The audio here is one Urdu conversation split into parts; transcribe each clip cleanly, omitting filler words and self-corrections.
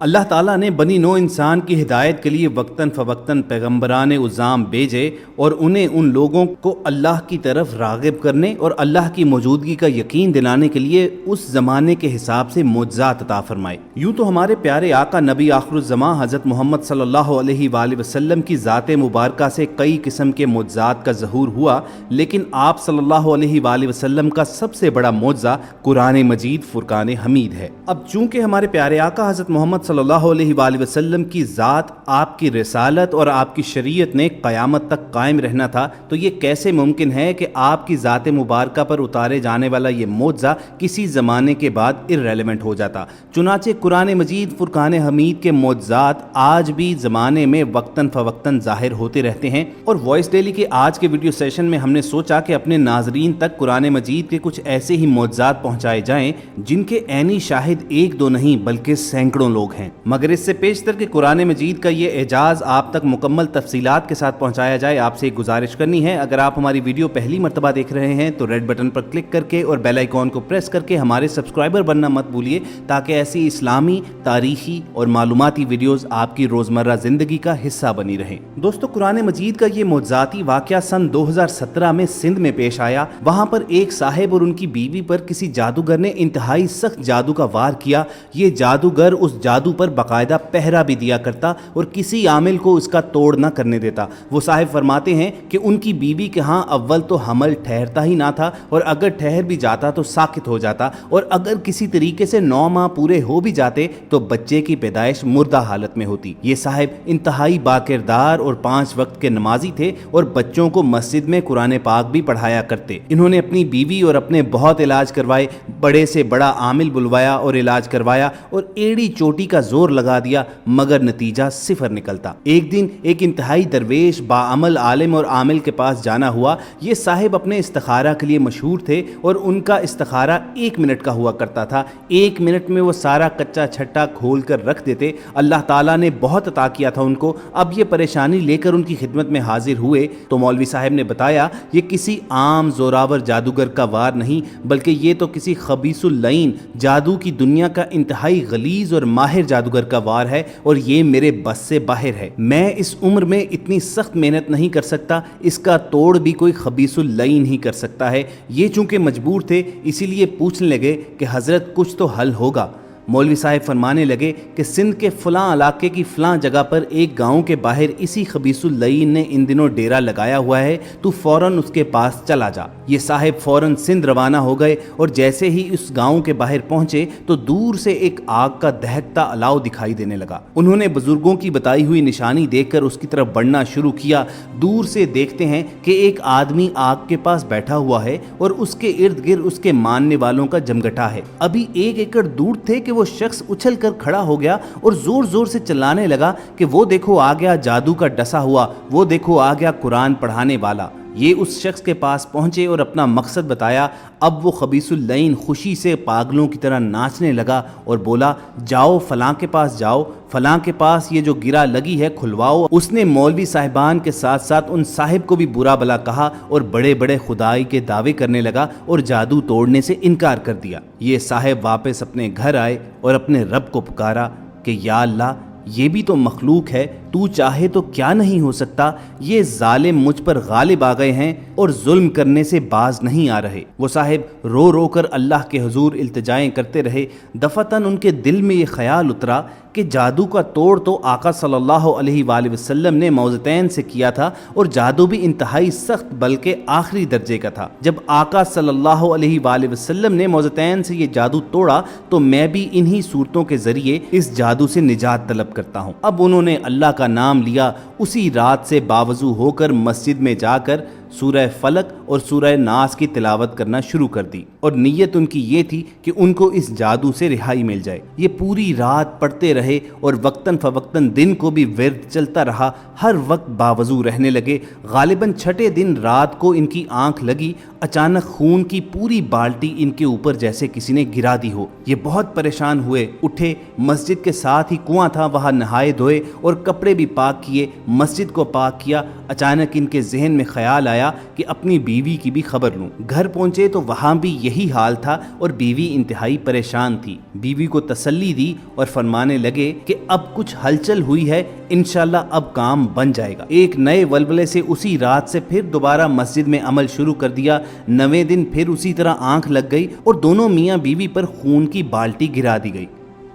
اللہ تعالیٰ نے بنی نو انسان کی ہدایت کے لیے وقتاً فوقتاً پیغمبران اعظام بھیجے اور انہیں ان لوگوں کو اللہ کی طرف راغب کرنے اور اللہ کی موجودگی کا یقین دلانے کے لیے اس زمانے کے حساب سے معجزات عطا فرمائے۔ یوں تو ہمارے پیارے آقا نبی آخر الزماں حضرت محمد صلی اللہ علیہ وآلہ وسلم کی ذات مبارکہ سے کئی قسم کے معجزات کا ظہور ہوا، لیکن آپ صلی اللہ علیہ وآلہ وسلم کا سب سے بڑا معجزہ قرآن مجید فرقان حمید ہے۔ اب چونکہ ہمارے پیارے آقا حضرت محمد صلی اللہ علیہ وآلہ وسلم کی ذات، آپ کی رسالت اور آپ کی شریعت نے قیامت تک قائم رہنا تھا، تو یہ کیسے ممکن ہے کہ آپ کی ذات مبارکہ پر اتارے جانے والا یہ معجزہ کسی زمانے کے بعد irrelevant ہو جاتا۔ چنانچہ قرآن مجید فرقان حمید کے معجزات آج بھی زمانے میں وقتاً فوقتاً ظاہر ہوتے رہتے ہیں، اور وائس ڈیلی کے آج کے ویڈیو سیشن میں ہم نے سوچا کہ اپنے ناظرین تک قرآن مجید کے کچھ ایسے ہی معجزات پہنچائے جائیں جن کے عینی شاہد ایک دو نہیں بلکہ سینکڑوں لوگ ہیں، مگر اس سے پیشتر کہ قرآن مجید کا یہ اعجاز آپ تک مکمل تفصیلات کے ساتھ پہنچایا جائے، آپ سے ایک گزارش کرنی ہے۔ اگر آپ ہماری ویڈیو پہلی مرتبہ دیکھ رہے ہیں تو ریڈ بٹن پر کلک کر کے اور بیل آئیکن کو پریس کر کے ہمارے سبسکرائبر بننا مت بھولیے، تاکہ ایسی اسلامی، تاریخی اور معلوماتی ویڈیوز آپ کی روزمرہ زندگی کا حصہ بنی رہیں۔ دوستو، قرآن مجید کا یہ معجزاتی واقعہ سن 2017 میں سندھ میں پیش آیا۔ وہاں پر ایک صاحب اور ان کی بیوی پر کسی جادوگر نے انتہائی سخت جادو کا وار کیا۔ یہ جادوگر اس جادو پر باقاعدہ پہرا بھی دیا کرتا اور کسی عامل کو اس کا توڑ نہ کرنے دیتا۔ وہ صاحب فرماتے ہیں کہ ان کی بیوی کے ہاں اول تو حمل ٹھہرتا ہی نہ تھا، اور اگر ٹھہر بھی جاتا تو ساکت ہو جاتا، اور اگر کسی طریقے سے 9 ماہ پورے ہو بھی جاتے تو بچے کی پیدائش مردہ حالت میں ہوتی۔ یہ صاحب انتہائی باکردار اور 5 وقت کے نمازی تھے اور بچوں کو مسجد میں قرآن پاک بھی پڑھایا کرتے۔ انہوں نے اپنی بیوی اور اپنے بہت علاج کروائے، بڑے سے بڑا عامل بلوایا اور علاج کروایا، اور ایڑی چوٹی کا زور لگا دیا، مگر نتیجہ صفر نکلتا۔ ایک دن ایک انتہائی درویش باعمل عالم اور عامل کے پاس جانا ہوا۔ یہ صاحب اپنے استخارہ کے لیے مشہور تھے اور ان کا استخارہ 1 منٹ کا ہوا کرتا تھا۔ 1 منٹ میں وہ سارا کچا چھٹا کھول کر رکھ دیتے۔ اللہ تعالیٰ نے بہت عطا کیا تھا ان کو۔ اب یہ پریشانی لے کر ان کی خدمت میں حاضر ہوئے تو مولوی صاحب نے بتایا، یہ کسی عام زوراور جادوگر کا وار نہیں، بلکہ یہ تو کسی خبیث اللعین، جادو کی دنیا کا انتہائی غلیظ اور ماہر جادوگر کا وار ہے، اور یہ میرے بس سے باہر ہے۔ میں اس عمر میں اتنی سخت محنت نہیں کر سکتا، اس کا توڑ بھی کوئی خبیث اللعین ہی کر سکتا ہے۔ یہ چونکہ مجبور تھے، اسی لیے پوچھنے لگے کہ حضرت کچھ تو حل ہوگا۔ مولوی صاحب فرمانے لگے کہ سندھ کے فلاں علاقے کی فلاں جگہ پر ایک گاؤں کے باہر اسی خبیث اللعین نے ان دنوں ڈیرا لگایا ہوا ہے، تو فوراً اس کے پاس چلا جا۔ یہ صاحب فوراً سندھ روانہ ہو گئے، اور جیسے ہی اس گاؤں کے باہر پہنچے تو دور سے ایک آگ کا دہکتا الاؤ دکھائی دینے لگا۔ انہوں نے بزرگوں کی بتائی ہوئی نشانی دیکھ کر اس کی طرف بڑھنا شروع کیا۔ دور سے دیکھتے ہیں کہ ایک آدمی آگ کے پاس بیٹھا ہوا ہے اور اس کے ارد گرد اس کے ماننے والوں کا جمگٹا ہے۔ ابھی 1 ایکڑ دور تھے کہ وہ شخص اچھل کر کھڑا ہو گیا اور زور زور سے چلانے لگا کہ وہ دیکھو آ گیا جادو کا ڈسا ہوا، وہ دیکھو آ گیا قرآن پڑھانے والا۔ یہ اس شخص کے پاس پہنچے اور اپنا مقصد بتایا۔ اب وہ خبیث اللعین خوشی سے پاگلوں کی طرح ناچنے لگا اور بولا، جاؤ فلاں کے پاس جاؤ، فلاں کے پاس یہ جو گرا لگی ہے کھلواؤ۔ اس نے مولوی صاحبان کے ساتھ ساتھ ان صاحب کو بھی برا بلا کہا اور بڑے بڑے خدائی کے دعوے کرنے لگا اور جادو توڑنے سے انکار کر دیا۔ یہ صاحب واپس اپنے گھر آئے اور اپنے رب کو پکارا کہ یا اللہ، یہ بھی تو مخلوق ہے، تو چاہے تو کیا نہیں ہو سکتا؟ یہ ظالم مجھ پر غالب آ گئے ہیں اور ظلم کرنے سے باز نہیں آ رہے۔ وہ صاحب رو رو کر اللہ کے حضور التجائیں کرتے رہے۔ دفعتاً ان کے دل میں یہ خیال اترا کہ جادو کا توڑ تو آقا صلی اللہ علیہ وآلہ وسلم نے موذتین سے کیا تھا، اور جادو بھی انتہائی سخت بلکہ آخری درجے کا تھا۔ جب آقا صلی اللہ علیہ وآلہ وسلم نے موذتین سے یہ جادو توڑا تو میں بھی انہی صورتوں کے ذریعے اس جادو سے نجات طلب کرتا ہوں۔ اب انہوں نے اللہ کا نام لیا۔ اسی رات سے باوضو ہو کر مسجد میں جا کر سورہ فلق اور سورہ ناس کی تلاوت کرنا شروع کر دی، اور نیت ان کی یہ تھی کہ ان کو اس جادو سے رہائی مل جائے۔ یہ پوری رات پڑھتے رہے اور وقتاً فوقتاً دن کو بھی ورد چلتا رہا، ہر وقت باوضو رہنے لگے۔ غالباً 6 دن رات کو ان کی آنکھ لگی، اچانک خون کی پوری بالٹی ان کے اوپر جیسے کسی نے گرا دی ہو۔ یہ بہت پریشان ہوئے، اٹھے، مسجد کے ساتھ ہی کنواں تھا، وہاں نہائے دھوئے اور کپڑے بھی پاک کیے، مسجد کو پاک کیا۔ اچانک ان کے ذہن میں خیال آیا آیا کہ اپنی بیوی کی بھی خبر لوں۔ گھر پہنچے تو وہاں بھی یہی حال تھا اور بیوی انتہائی پریشان تھی۔ بیوی کو تسلی دی اور فرمانے لگے کہ اب کچھ ہلچل ہوئی ہے، انشاءاللہ اب کام بن جائے گا۔ ایک نئے ولولے سے اسی رات سے پھر دوبارہ مسجد میں عمل شروع کر دیا۔ 9ویں دن پھر اسی طرح آنکھ لگ گئی اور دونوں میاں بیوی پر خون کی بالٹی گرا دی گئی،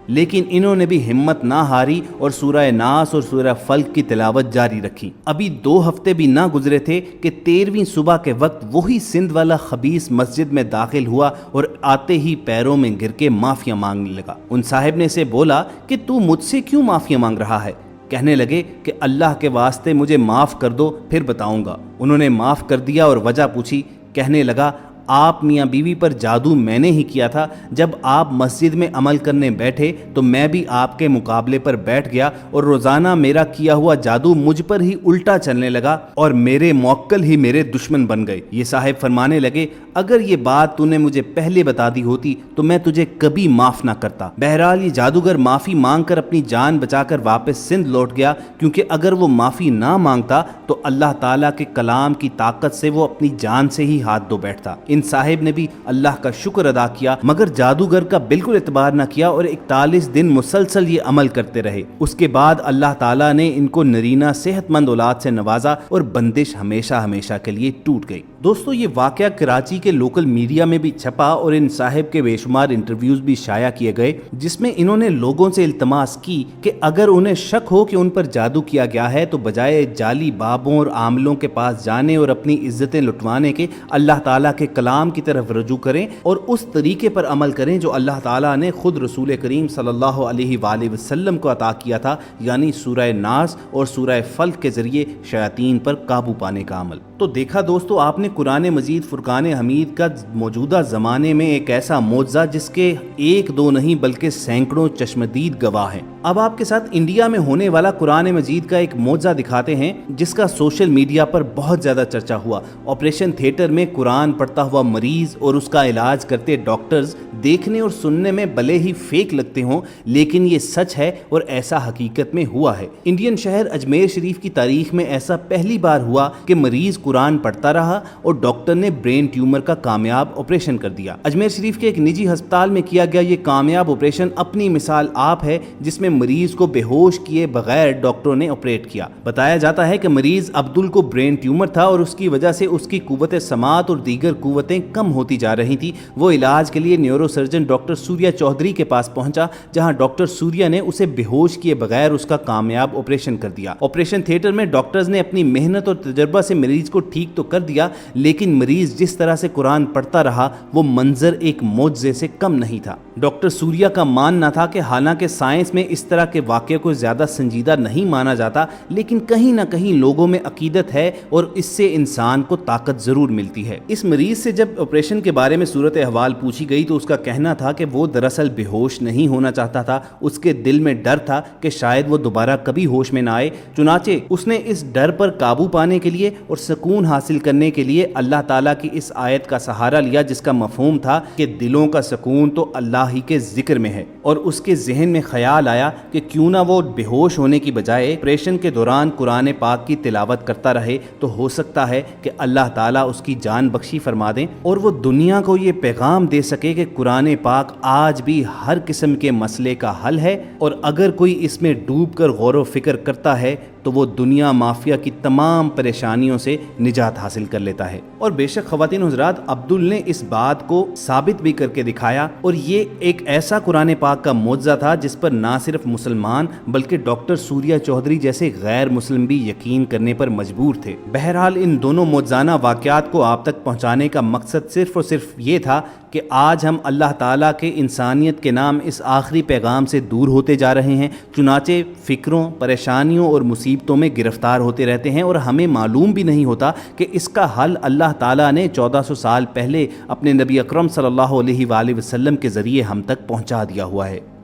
لیکن انہوں نے بھی ہمت نہ ہاری اور سورہ ناس اور سورہ فلق کی تلاوت جاری رکھی۔ ابھی 2 ہفتے بھی نہ گزرے تھے کہ 13ویں صبح کے وقت وہی سندھ والا خبیث مسجد میں داخل ہوا اور آتے ہی پیروں میں گر کے معافیا مانگنے لگا۔ ان صاحب نے اسے بولا کہ تو مجھ سے کیوں معافیا مانگ رہا ہے؟ کہنے لگے کہ اللہ کے واسطے مجھے معاف کر دو، پھر بتاؤں گا۔ انہوں نے معاف کر دیا اور وجہ پوچھی۔ کہنے لگا آپ میاں بیوی پر جادو میں نے ہی کیا تھا۔ جب آپ مسجد میں عمل کرنے بیٹھے تو میں بھی آپ کے مقابلے پر بیٹھ گیا اور روزانہ میرا کیا ہوا جادو مجھ پر ہی الٹا چلنے لگا اور میرے موکل ہی میرے دشمن بن گئے۔ یہ صاحب فرمانے لگے اگر یہ بات تو نے مجھے پہلے بتا دی ہوتی تو میں تجھے کبھی معاف نہ کرتا۔ بہرحال یہ جادوگر معافی مانگ کر اپنی جان بچا کر واپس سندھ لوٹ گیا، کیونکہ اگر وہ معافی نہ مانگتا تو اللہ تعالیٰ کے کلام کی طاقت سے وہ اپنی جان سے ہی ہاتھ دھو بیٹھتا۔ ان صاحب نے بھی اللہ کا شکر ادا کیا، مگر جادوگر کا بالکل اعتبار نہ کیا اور 41 دن مسلسل یہ عمل کرتے رہے۔ اس کے بعد اللہ تعالیٰ نے ان کو نرینہ صحت مند اولاد سے نوازا اور بندش ہمیشہ ہمیشہ کے لیے ٹوٹ گئی۔ دوستو یہ واقعہ کراچی کے لوکل میڈیا میں بھی چھپا اور ان صاحب کے بے شمار انٹرویوز بھی شائع کیے گئے، جس میں انہوں نے لوگوں سے التماس کی کہ اگر انہیں شک ہو کہ ان پر جادو کیا گیا ہے تو بجائے جعلی بابوں اور عاملوں کے پاس جانے اور اپنی عزتیں لٹوانے کے اللہ تعالیٰ کے کلام کی طرف رجوع کریں اور اس طریقے پر عمل کریں جو اللہ تعالیٰ نے خود رسول کریم صلی اللہ علیہ وآلہ وسلم کو عطا کیا تھا، یعنی سورہ ناس اور سورہ فلق کے ذریعے شیاطین پر قابو پانے کا عمل۔ تو دیکھا دوستو آپ نے قرآن مجید فرقان حمید کا موجودہ زمانے میں ایک ایسا معجزہ جس کے 1 2 نہیں بلکہ سینکڑوں چشمدید گواہ ہیں۔ اب آپ کے ساتھ انڈیا میں ہونے والا قرآن مجید کا ایک معجزہ دکھاتے ہیں جس کا سوشل میڈیا پر بہت زیادہ چرچا ہوا۔ آپریشن تھیٹر میں قرآن پڑھتا ہوا مریض اور اس کا علاج کرتے ڈاکٹرز دیکھنے اور سننے میں بھلے ہی فیک لگتے ہوں، لیکن یہ سچ ہے اور ایسا حقیقت میں ہوا ہے۔ انڈین شہر اجمیر شریف کی تاریخ میں ایسا پہلی بار ہوا کہ مریض قرآن پڑھتا رہا اور ڈاکٹر نے برین ٹیومر کا کامیاب آپریشن کر دیا۔ اجمیر شریف کے ایک نجی ہسپتال میں کیا گیا یہ کامیاب آپریشن اپنی مثال آپ ہے، جس میں مریض کو بے ہوش کیے بغیر ڈاکٹروں نے آپریٹ کیا۔ بتایا جاتا ہے کہ مریض عبدل کو برین ٹیومر تھا اور اس کی وجہ سے اس کی قوت سماعت اور دیگر قوتیں کم ہوتی جا رہی تھی۔ وہ علاج کے لیے نیورو سرجن ڈاکٹر سوریا چودھری کے پاس پہنچا، جہاں ڈاکٹر سوریا نے اسے بے ہوش کیے بغیر اس کا کامیاب آپریشن کر دیا۔ آپریشن تھیٹر میں ڈاکٹرز نے اپنی محنت اور تجربہ سے مریض کو ٹھیک تو کر دیا، لیکن مریض جس طرح سے قرآن پڑھتا رہا وہ منظر ایک معجزے سے کم نہیں تھا۔ ڈاکٹر سوریا کا ماننا تھا کہ حالانکہ سائنس میں اس طرح کے واقعے کو زیادہ سنجیدہ نہیں مانا جاتا، لیکن کہیں نہ کہیں لوگوں میں عقیدت ہے اور اس سے انسان کو طاقت ضرور ملتی ہے۔ اس مریض سے جب آپریشن کے بارے میں صورت احوال پوچھی گئی تو اس کا کہنا تھا کہ وہ دراصل بے ہوش نہیں ہونا چاہتا تھا، اس کے دل میں ڈر تھا کہ شاید وہ دوبارہ کبھی ہوش میں نہ آئے۔ چنانچہ اس نے اس ڈر پر قابو پانے کے لیے اور سکون حاصل کرنے کے لیے اللہ تعالیٰ کی اس آیت کا سہارا لیا، جس کا مفہوم تھا کہ دلوں کا سکون تو اللہ ہی کے ذکر میں ہے، اور اس کے ذہن میں خیال آیا کہ کیوں نہ وہ بے ہوش ہونے کی بجائے آپریشن کے دوران قرآن پاک کی تلاوت کرتا رہے، تو ہو سکتا ہے کہ اللہ تعالیٰ اس کی جان بخشی فرما دیں اور وہ دنیا کو یہ پیغام دے سکے کہ قرآن پاک آج بھی ہر قسم کے مسئلے کا حل ہے، اور اگر کوئی اس میں ڈوب کر غور و فکر کرتا ہے تو وہ دنیا مافیا کی تمام پریشانیوں سے نجات حاصل کر لیتا ہے۔ اور بے شک خواتین و حضرات، عبدل نے اس بات کو ثابت بھی کر کے دکھایا، اور یہ ایک ایسا قرآن پاک کا معجزہ تھا جس پر نہ صرف مسلمان بلکہ ڈاکٹر سوریا چودھری جیسے غیر مسلم بھی یقین کرنے پر مجبور تھے۔ بہرحال ان دونوں معجزانہ واقعات کو آپ تک پہنچانے کا مقصد صرف اور صرف یہ تھا کہ آج ہم اللہ تعالیٰ کے انسانیت کے نام اس آخری پیغام سے دور ہوتے جا رہے ہیں، چنانچہ فکروں، پریشانیوں اور مصیبتوں میں گرفتار ہوتے رہتے ہیں، اور ہمیں معلوم بھی نہیں ہوتا کہ اس کا حل اللہ تعالیٰ نے 1400 سال پہلے اپنے نبی اکرم صلی اللہ علیہ وآلہ وسلم کے ذریعے ہم تک پہنچا دیا ہوا ہے۔